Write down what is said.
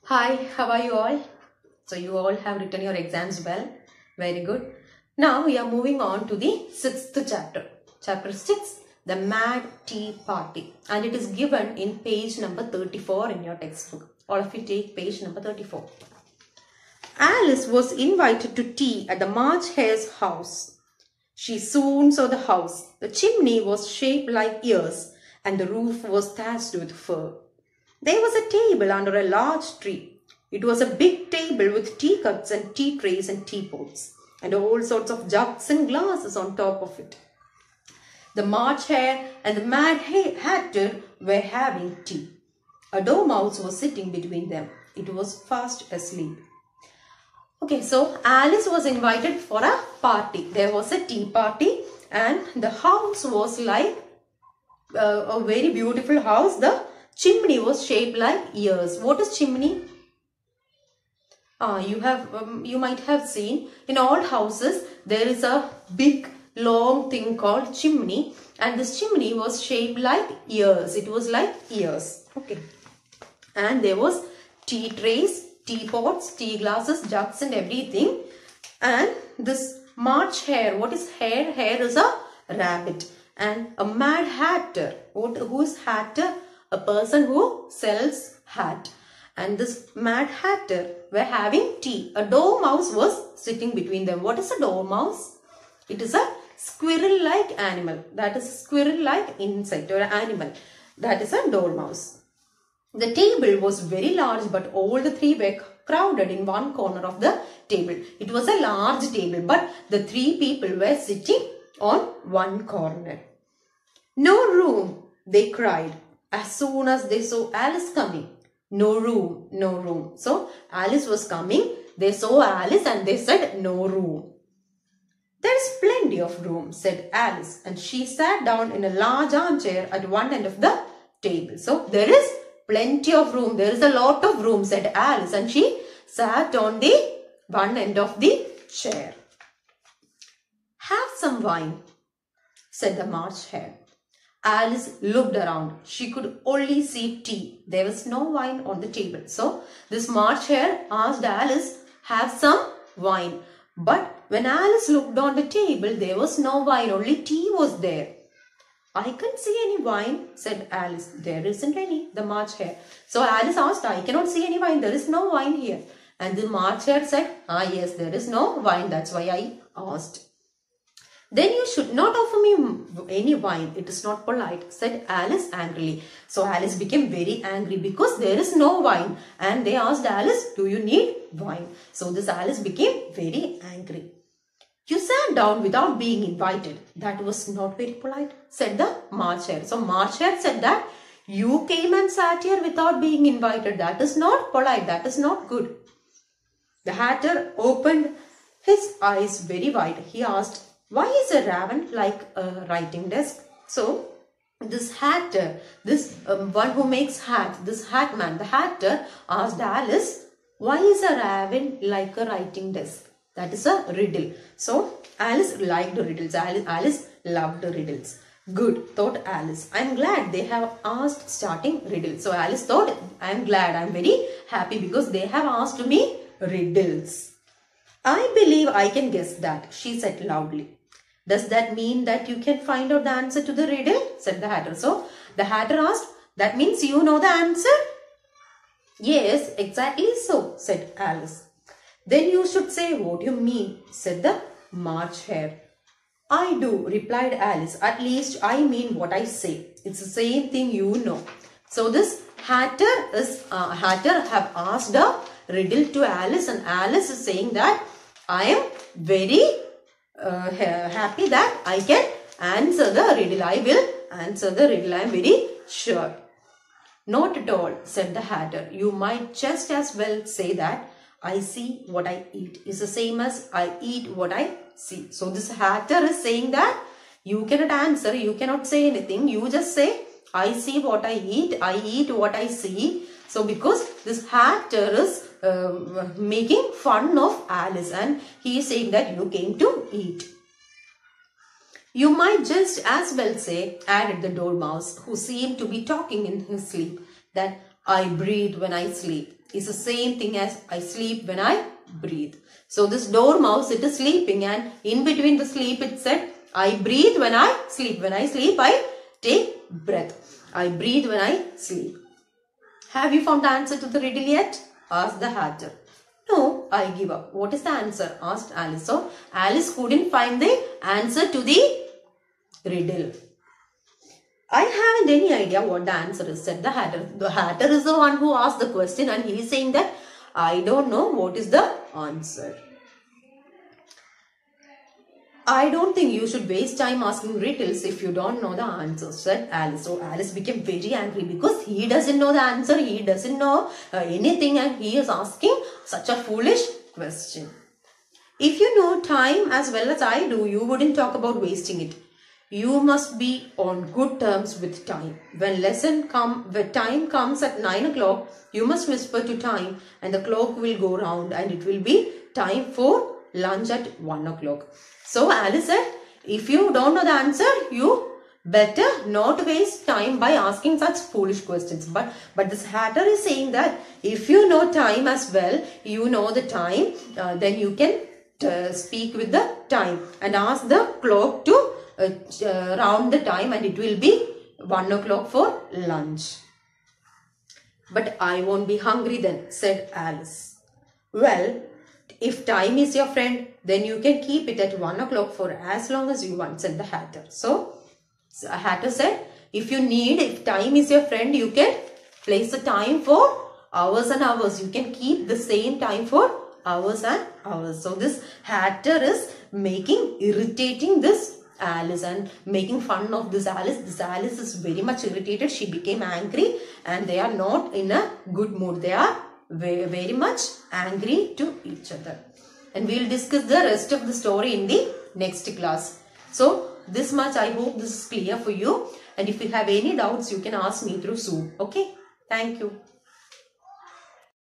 Hi, how are you all? So you all have written your exams well. Very good. Now we are moving on to the 6th chapter. Chapter 6, The Mad Tea Party. And it is given in page number 34 in your textbook. All of you take page number 34. Alice was invited to tea at the March Hare's house. She soon saw the house. The chimney was shaped like ears and the roof was thatched with fur. There was a table under a large tree. It was a big table with teacups and tea trays and teapots, and all sorts of jugs and glasses on top of it. The March Hare and the Mad Hatter were having tea. A dormouse was sitting between them. It was fast asleep. Okay, so Alice was invited for a party. There was a tea party and the house was like a very beautiful house. The chimney was shaped like ears. What is chimney? You might have seen in all houses there is a big long thing called chimney, and this chimney was shaped like ears. It was like ears. Okay, and there was tea trays, teapots, tea glasses, jugs and everything. And this March Hare, what is hare? Hare is a rabbit. And a Mad Hatter. Who is Hatter? A person who sells hat. And this Mad Hatter were having tea. A dormouse was sitting between them. What is a dormouse? It is a squirrel-like animal. That is a squirrel-like insect or animal. That is a dormouse. The table was very large, but all the three were crowded in one corner of the table. It was a large table, but the three people were sitting on one corner. No room, they cried as soon as they saw Alice coming. No room, no room. So Alice was coming. They saw Alice and they said no room. There's plenty of room, said Alice, and she sat down in a large armchair at one end of the table. So there is plenty of room. There is a lot of room, said Alice, and she sat on the one end of the chair. Have some wine, said the March Hare. Alice looked around. She could only see tea. There was no wine on the table. So this March Hare asked Alice, have some wine. But when Alice looked on the table, there was no wine. Only tea was there. I can't see any wine, said Alice. There isn't any, the March Hare. So Alice asked, I cannot see any wine. There is no wine here. And the March Hare said, yes, there is no wine. That's why I asked. Then you should not offer me any wine. It is not polite, said Alice angrily. So Alice became very angry because there is no wine. And they asked Alice, do you need wine? So this Alice became very angry. You sat down without being invited. That was not very polite, said the March Hare. So March Hare said that you came and sat here without being invited. That is not polite. That is not good. The Hatter opened his eyes very wide. He asked, why is a raven like a writing desk? So this Hatter, this one who makes hat, this hat man, the Hatter asked Alice, why is a raven like a writing desk? That is a riddle. So Alice liked riddles. Alice loved riddles. Good, thought Alice. I am glad they have asked starting riddles. So Alice thought, I am glad, I am very happy because they have asked me riddles. I believe I can guess that, she said loudly. Does that mean that you can find out the answer to the riddle? Said the Hatter. So the Hatter asked, that means you know the answer? Yes, exactly so, said Alice. Then you should say what you mean, said the March Hare. I do, replied Alice. At least I mean what I say. It's the same thing you know. So this Hatter have asked a riddle to Alice, and Alice is saying that I am very happy that I can answer the riddle. I will answer the riddle. I am very sure. Not at all, said the Hatter. You might just as well say that I see what I eat is the same as I eat what I see. So this Hatter is saying that you cannot answer, you cannot say anything. You just say, I see what I eat what I see. So because this Hatter is making fun of Alice, and he is saying that you came to eat. You might just as well say, added the dormouse, who seemed to be talking in his sleep, that I breathe when I sleep is the same thing as I sleep when I breathe. So this dormouse, it is sleeping, and in between the sleep it said, I breathe when I sleep. When I sleep, I take breath. I breathe when I sleep. Have you found the answer to the riddle yet? Asked the Hatter. No, I give up. What is the answer? Asked Alice. So Alice couldn't find the answer to the riddle. I haven't any idea what the answer is, said the Hatter. The Hatter is the one who asked the question, and he is saying that I don't know what is the answer. I don't think you should waste time asking riddles if you don't know the answer, said Alice. So Alice became very angry because he doesn't know the answer. He doesn't know anything, and he is asking such a foolish question. If you know time as well as I do, you wouldn't talk about wasting it. You must be on good terms with time. When time comes at 9 o'clock, you must whisper to time, and the clock will go round, and it will be time for lunch at 1 o'clock. So Alice said, if you don't know the answer, you better not waste time by asking such foolish questions. But this Hatter is saying that if you know time as well, you know the time, then you can speak with the time and ask the clock to round the time, and it will be 1 o'clock for lunch. But I won't be hungry then, said Alice. Well, if time is your friend, then you can keep it at 1 o'clock for as long as you want, said the Hatter. So Hatter said, if time is your friend, you can place the time for hours and hours. You can keep the same time for hours and hours. So this Hatter is irritating this Alice and making fun of this Alice. This Alice is very much irritated. She became angry, and they are not in a good mood. They are very much angry to each other. And we will discuss the rest of the story in the next class. So this much, I hope this is clear for you. And if you have any doubts, you can ask me through Zoom. Okay. Thank you.